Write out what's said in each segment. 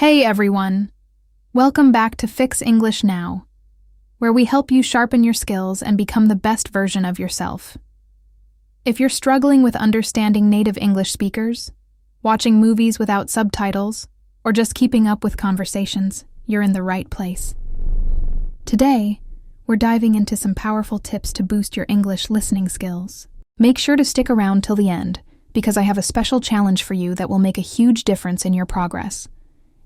Hey everyone! Welcome back to Fix English Now, where we help you sharpen your skills and become the best version of yourself. If you're struggling with understanding native English speakers, watching movies without subtitles, or just keeping up with conversations, you're in the right place. Today, we're diving into some powerful tips to boost your English listening skills. Make sure to stick around till the end, because I have a special challenge for you that will make a huge difference in your progress.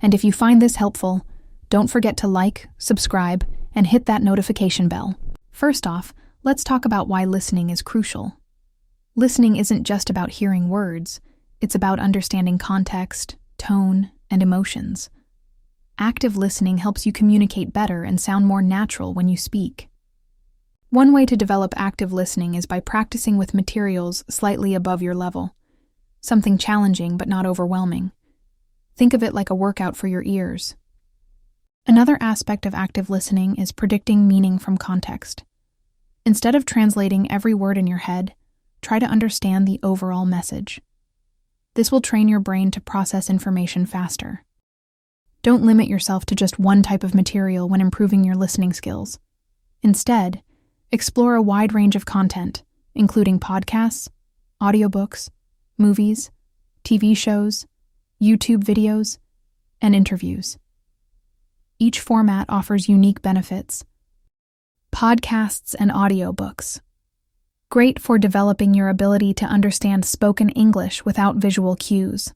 And if you find this helpful, don't forget to like, subscribe, and hit that notification bell. First off, let's talk about why listening is crucial. Listening isn't just about hearing words, it's about understanding context, tone, and emotions. Active listening helps you communicate better and sound more natural when you speak. One way to develop active listening is by practicing with materials slightly above your level, something challenging but not overwhelming. Think of it like a workout for your ears. Another aspect of active listening is predicting meaning from context. Instead of translating every word in your head, try to understand the overall message. This will train your brain to process information faster. Don't limit yourself to just one type of material when improving your listening skills. Instead, explore a wide range of content, including podcasts, audiobooks, movies, TV shows, YouTube videos, and interviews. Each format offers unique benefits. Podcasts and audiobooks. Great for developing your ability to understand spoken English without visual cues.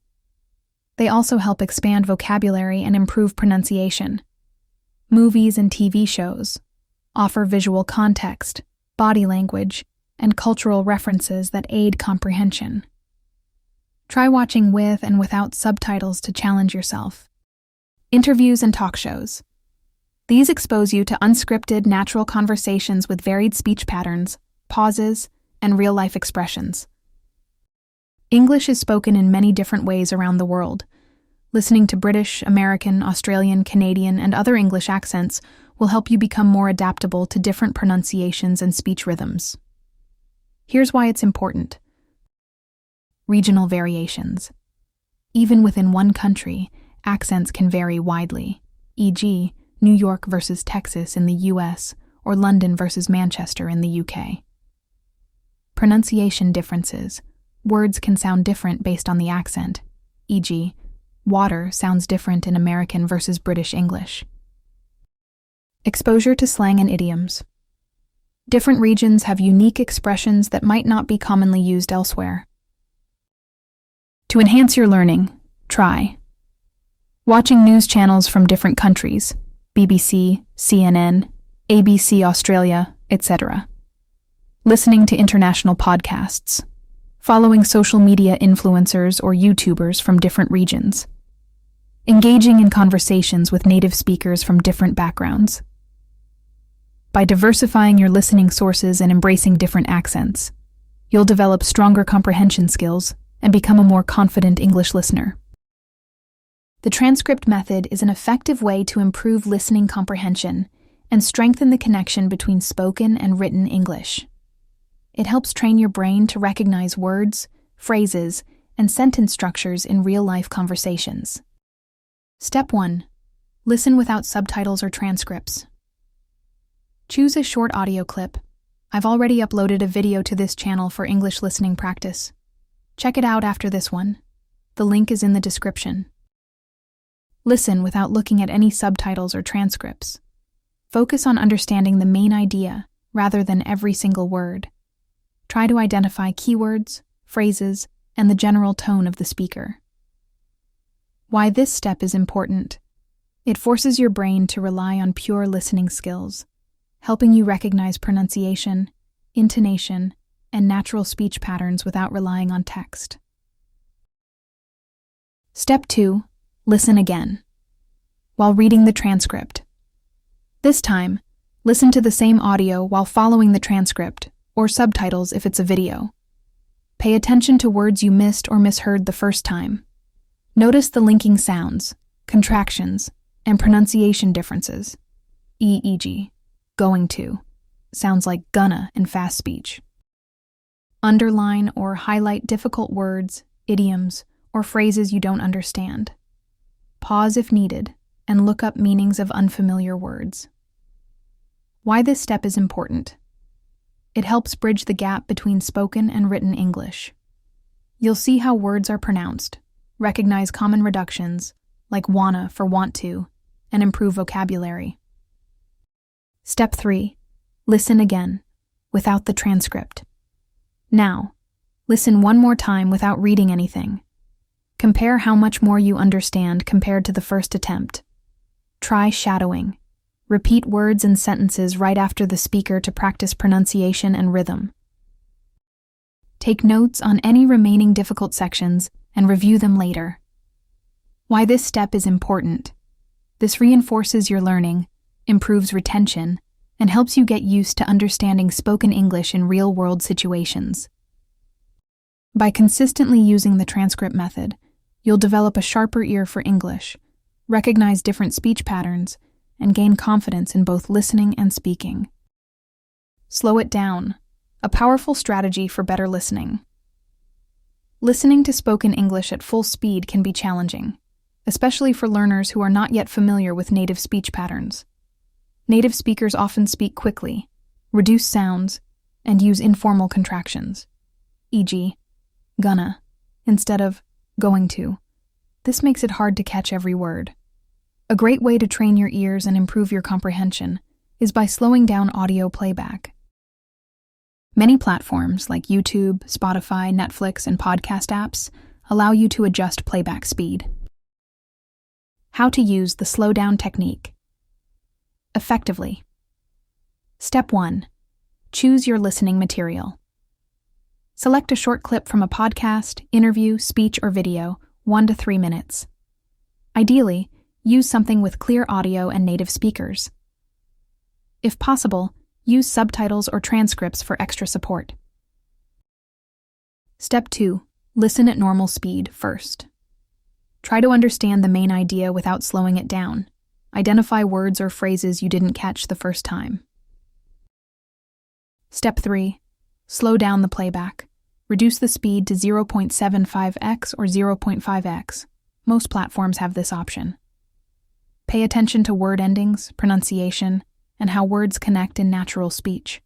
They also help expand vocabulary and improve pronunciation. Movies and TV shows offer visual context, body language, and cultural references that aid comprehension. Try watching with and without subtitles to challenge yourself. Interviews and talk shows. These expose you to unscripted, natural conversations with varied speech patterns, pauses, and real-life expressions. English is spoken in many different ways around the world. Listening to British, American, Australian, Canadian, and other English accents will help you become more adaptable to different pronunciations and speech rhythms. Here's why it's important. Regional variations. Even within one country, accents can vary widely, e.g., New York versus Texas in the US or London versus Manchester in the UK. Pronunciation differences. Words can sound different based on the accent, e.g., water sounds different in American versus British English. Exposure to slang and idioms. Different regions have unique expressions that might not be commonly used elsewhere. To enhance your learning, try watching news channels from different countries, BBC, CNN, ABC Australia, etc. Listening to international podcasts, following social media influencers or YouTubers from different regions, engaging in conversations with native speakers from different backgrounds. By diversifying your listening sources and embracing different accents, you'll develop stronger comprehension skills and become a more confident English listener. The transcript method is an effective way to improve listening comprehension and strengthen the connection between spoken and written English. It helps train your brain to recognize words, phrases, and sentence structures in real-life conversations. Step 1. Listen without subtitles or transcripts. Choose a short audio clip. I've already uploaded a video to this channel for English listening practice. Check it out after this one. The link is in the description. Listen without looking at any subtitles or transcripts. Focus on understanding the main idea rather than every single word. Try to identify keywords, phrases, and the general tone of the speaker. Why this step is important. It forces your brain to rely on pure listening skills, helping you recognize pronunciation, intonation, and natural speech patterns without relying on text. Step 2. Listen again. While reading the transcript. This time, listen to the same audio while following the transcript, or subtitles if it's a video. Pay attention to words you missed or misheard the first time. Notice the linking sounds, contractions, and pronunciation differences, e.g., going to, sounds like gonna in fast speech. Underline or highlight difficult words, idioms, or phrases you don't understand. Pause if needed, and look up meanings of unfamiliar words. Why this step is important. It helps bridge the gap between spoken and written English. You'll see how words are pronounced, recognize common reductions, like wanna for want to, and improve vocabulary. Step 3. Listen again, without the transcript. Now, listen one more time without reading anything. Compare how much more you understand compared to the first attempt. Try shadowing. Repeat words and sentences right after the speaker to practice pronunciation and rhythm. Take notes on any remaining difficult sections and review them later. Why this step is important. This reinforces your learning, improves retention, and helps you get used to understanding spoken English in real-world situations. By consistently using the transcript method, you'll develop a sharper ear for English, recognize different speech patterns, and gain confidence in both listening and speaking. Slow it down, a powerful strategy for better listening. Listening to spoken English at full speed can be challenging, especially for learners who are not yet familiar with native speech patterns. Native speakers often speak quickly, reduce sounds, and use informal contractions, e.g., gonna, instead of going to. This makes it hard to catch every word. A great way to train your ears and improve your comprehension is by slowing down audio playback. Many platforms like YouTube, Spotify, Netflix, and podcast apps allow you to adjust playback speed. How to use the slow down technique effectively. Step 1. Choose your listening material. Select a short clip from a podcast, interview, speech, or video, 1 to 3 minutes. Ideally, use something with clear audio and native speakers. If possible, use subtitles or transcripts for extra support. Step 2. Listen at normal speed first. Try to understand the main idea without slowing it down. Identify words or phrases you didn't catch the first time. Step 3. Slow down the playback. Reduce the speed to 0.75x or 0.5x. Most platforms have this option. Pay attention to word endings, pronunciation, and how words connect in natural speech.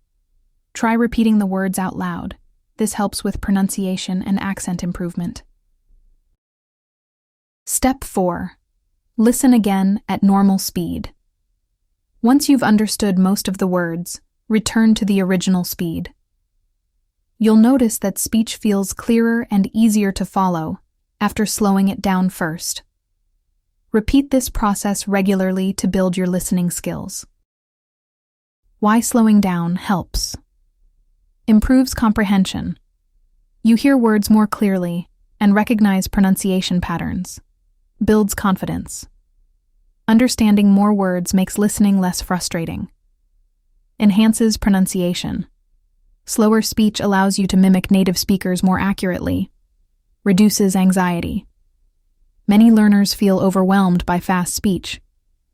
Try repeating the words out loud. This helps with pronunciation and accent improvement. Step 4. Listen again at normal speed. Once you've understood most of the words, return to the original speed. You'll notice that speech feels clearer and easier to follow after slowing it down first. Repeat this process regularly to build your listening skills. Why slowing down helps. Improves comprehension. You hear words more clearly and recognize pronunciation patterns. Builds confidence. Understanding more words makes listening less frustrating. Enhances pronunciation. Slower speech allows you to mimic native speakers more accurately. Reduces anxiety. Many learners feel overwhelmed by fast speech.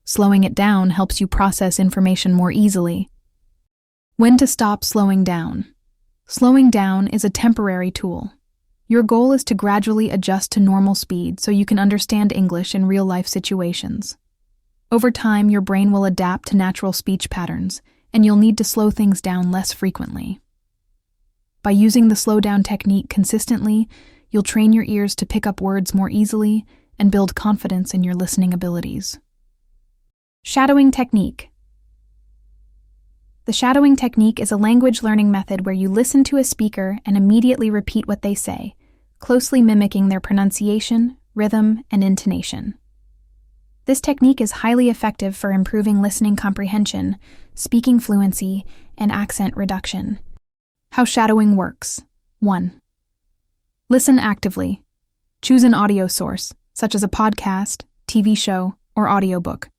Slowing it down helps you process information more easily. When to stop slowing down. Slowing down is a temporary tool. Your goal is to gradually adjust to normal speed so you can understand English in real-life situations. Over time, your brain will adapt to natural speech patterns, and you'll need to slow things down less frequently. By using the slow-down technique consistently, you'll train your ears to pick up words more easily and build confidence in your listening abilities. Shadowing technique. The shadowing technique is a language learning method where you listen to a speaker and immediately repeat what they say, closely mimicking their pronunciation, rhythm, and intonation. This technique is highly effective for improving listening comprehension, speaking fluency, and accent reduction. How shadowing works. 1. Listen actively. Choose an audio source, such as a podcast, TV show, or audiobook.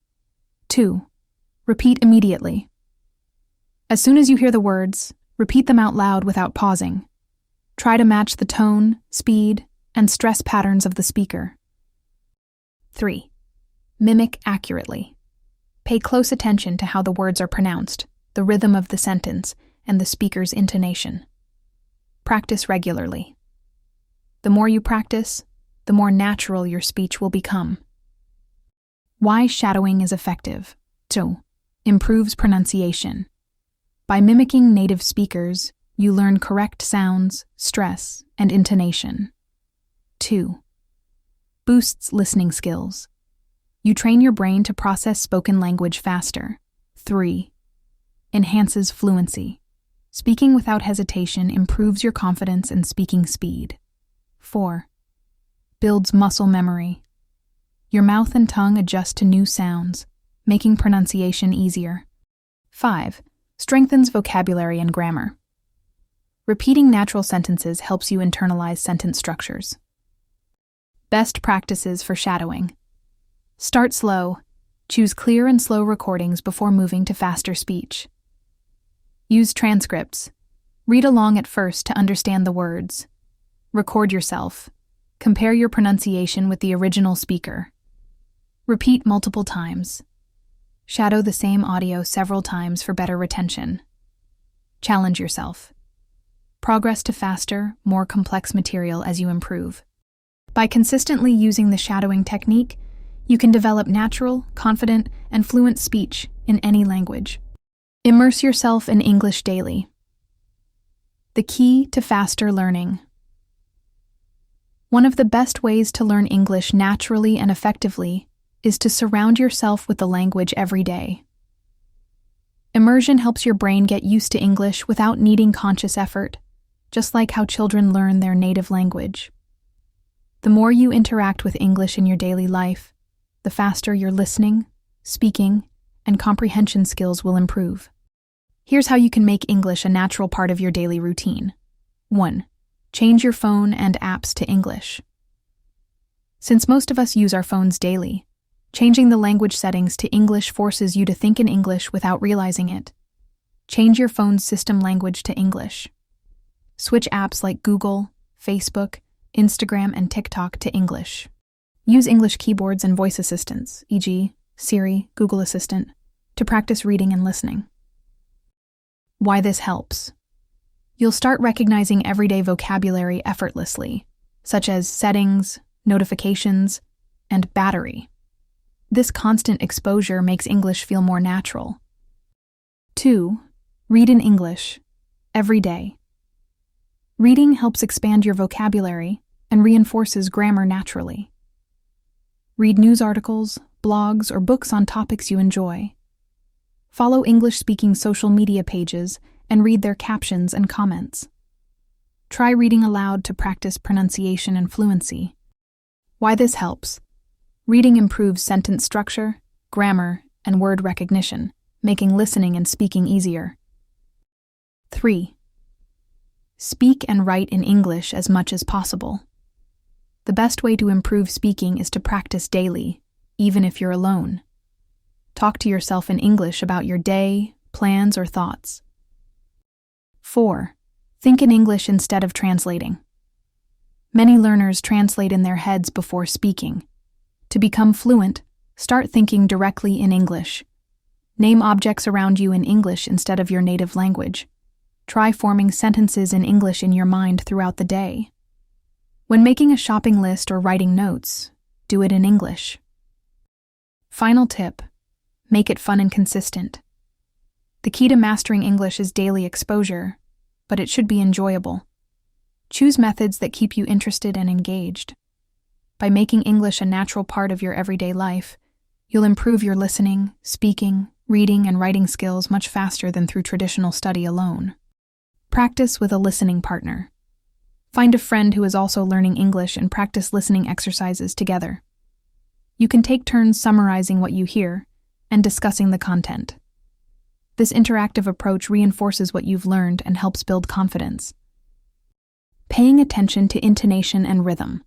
2. Repeat immediately. As soon as you hear the words, repeat them out loud without pausing. Try to match the tone, speed, and stress patterns of the speaker. 3. Mimic accurately. Pay close attention to how the words are pronounced, the rhythm of the sentence, and the speaker's intonation. Practice regularly. The more you practice, the more natural your speech will become. Why shadowing is effective. 2. Improves pronunciation. By mimicking native speakers, you learn correct sounds, stress, and intonation. 2. Boosts listening skills. You train your brain to process spoken language faster. 3. Enhances fluency. Speaking without hesitation improves your confidence and speaking speed. 4. Builds muscle memory. Your mouth and tongue adjust to new sounds, making pronunciation easier. 5. Strengthens vocabulary and grammar. Repeating natural sentences helps you internalize sentence structures. Best practices for shadowing. Start slow. Choose clear and slow recordings before moving to faster speech. Use transcripts. Read along at first to understand the words. Record yourself. Compare your pronunciation with the original speaker. Repeat multiple times. Shadow the same audio several times for better retention. Challenge yourself. Progress to faster, more complex material as you improve. By consistently using the shadowing technique, you can develop natural, confident, and fluent speech in any language. Immerse yourself in English daily. The key to faster learning. One of the best ways to learn English naturally and effectively is to surround yourself with the language every day. Immersion helps your brain get used to English without needing conscious effort, just like how children learn their native language. The more you interact with English in your daily life, the faster your listening, speaking, and comprehension skills will improve. Here's how you can make English a natural part of your daily routine. 1. Change your phone and apps to English. Since most of us use our phones daily, changing the language settings to English forces you to think in English without realizing it. Change your phone's system language to English. Switch apps like Google, Facebook, Instagram, and TikTok to English. Use English keyboards and voice assistants, e.g., Siri, Google Assistant, to practice reading and listening. Why this helps. You'll start recognizing everyday vocabulary effortlessly, such as settings, notifications, and battery. This constant exposure makes English feel more natural. 2. Read in English every day. Reading helps expand your vocabulary and reinforces grammar naturally. Read news articles, blogs, or books on topics you enjoy. Follow English-speaking social media pages and read their captions and comments. Try reading aloud to practice pronunciation and fluency. Why this helps. Reading improves sentence structure, grammar, and word recognition, making listening and speaking easier. 3. Speak and write in English as much as possible. The best way to improve speaking is to practice daily, even if you're alone. Talk to yourself in English about your day, plans, or thoughts. 4. Think in English instead of translating. Many learners translate in their heads before speaking. To become fluent, start thinking directly in English. Name objects around you in English instead of your native language. Try forming sentences in English in your mind throughout the day. When making a shopping list or writing notes, do it in English. Final tip: make it fun and consistent. The key to mastering English is daily exposure, but it should be enjoyable. Choose methods that keep you interested and engaged. By making English a natural part of your everyday life, you'll improve your listening, speaking, reading, and writing skills much faster than through traditional study alone. Practice with a listening partner. Find a friend who is also learning English and practice listening exercises together. You can take turns summarizing what you hear and discussing the content. This interactive approach reinforces what you've learned and helps build confidence. Paying attention to intonation and rhythm.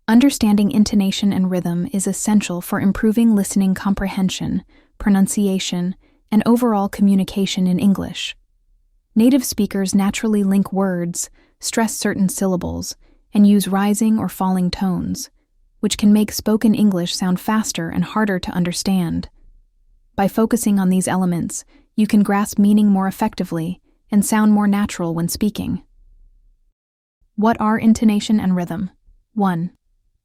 Understanding intonation and rhythm is essential for improving listening comprehension, pronunciation, and overall communication in English. Native speakers naturally link words, stress certain syllables, and use rising or falling tones, which can make spoken English sound faster and harder to understand. By focusing on these elements, you can grasp meaning more effectively and sound more natural when speaking. What are intonation and rhythm? 1.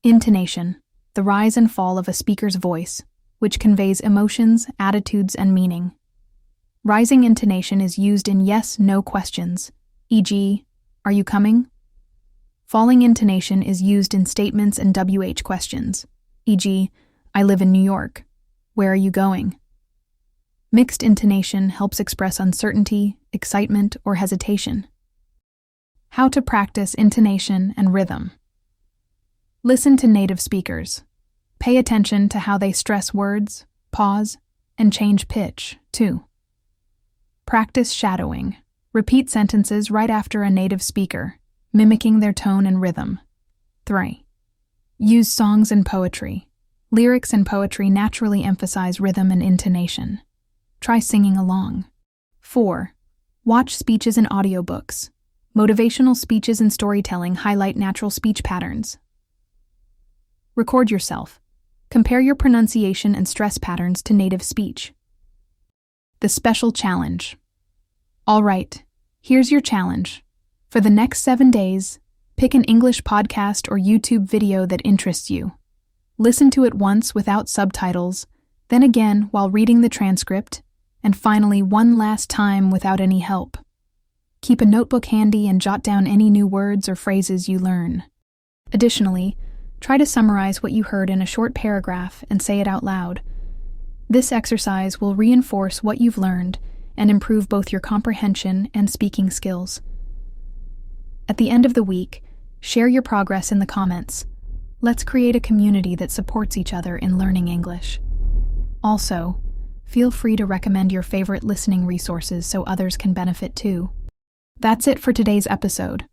Intonation. the rise and fall of a speaker's voice, which conveys emotions, attitudes, and meaning. Rising intonation is used in yes/no questions, e.g., "Are you coming?" Falling intonation is used in statements and WH questions, e.g., "I live in New York. Where are you going?" Mixed intonation helps express uncertainty, excitement, or hesitation. How to practice intonation and rhythm. Listen to native speakers. Pay attention to how they stress words, pause, and change pitch, too. Practice shadowing. Repeat sentences right after a native speaker, mimicking their tone and rhythm. 3. Use songs and poetry. Lyrics and poetry naturally emphasize rhythm and intonation. Try singing along. 4. Watch speeches and audiobooks. Motivational speeches and storytelling highlight natural speech patterns. Record yourself. Compare your pronunciation and stress patterns to native speech. The special challenge. All right, here's your challenge. For the next 7 days, pick an English podcast or YouTube video that interests you. Listen to it once without subtitles, then again while reading the transcript, and finally one last time without any help. Keep a notebook handy and jot down any new words or phrases you learn. Additionally, try to summarize what you heard in a short paragraph and say it out loud. This exercise will reinforce what you've learned and improve both your comprehension and speaking skills. At the end of the week, share your progress in the comments. Let's create a community that supports each other in learning English. Also, feel free to recommend your favorite listening resources so others can benefit too. That's it for today's episode.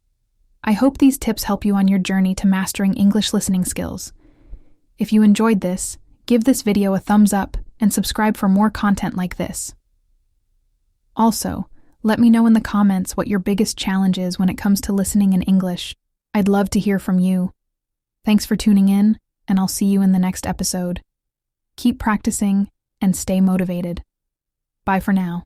I hope these tips help you on your journey to mastering English listening skills. If you enjoyed this, give this video a thumbs up and subscribe for more content like this. Also, let me know in the comments what your biggest challenge is when it comes to listening in English. I'd love to hear from you. Thanks for tuning in, and I'll see you in the next episode. Keep practicing and stay motivated. Bye for now.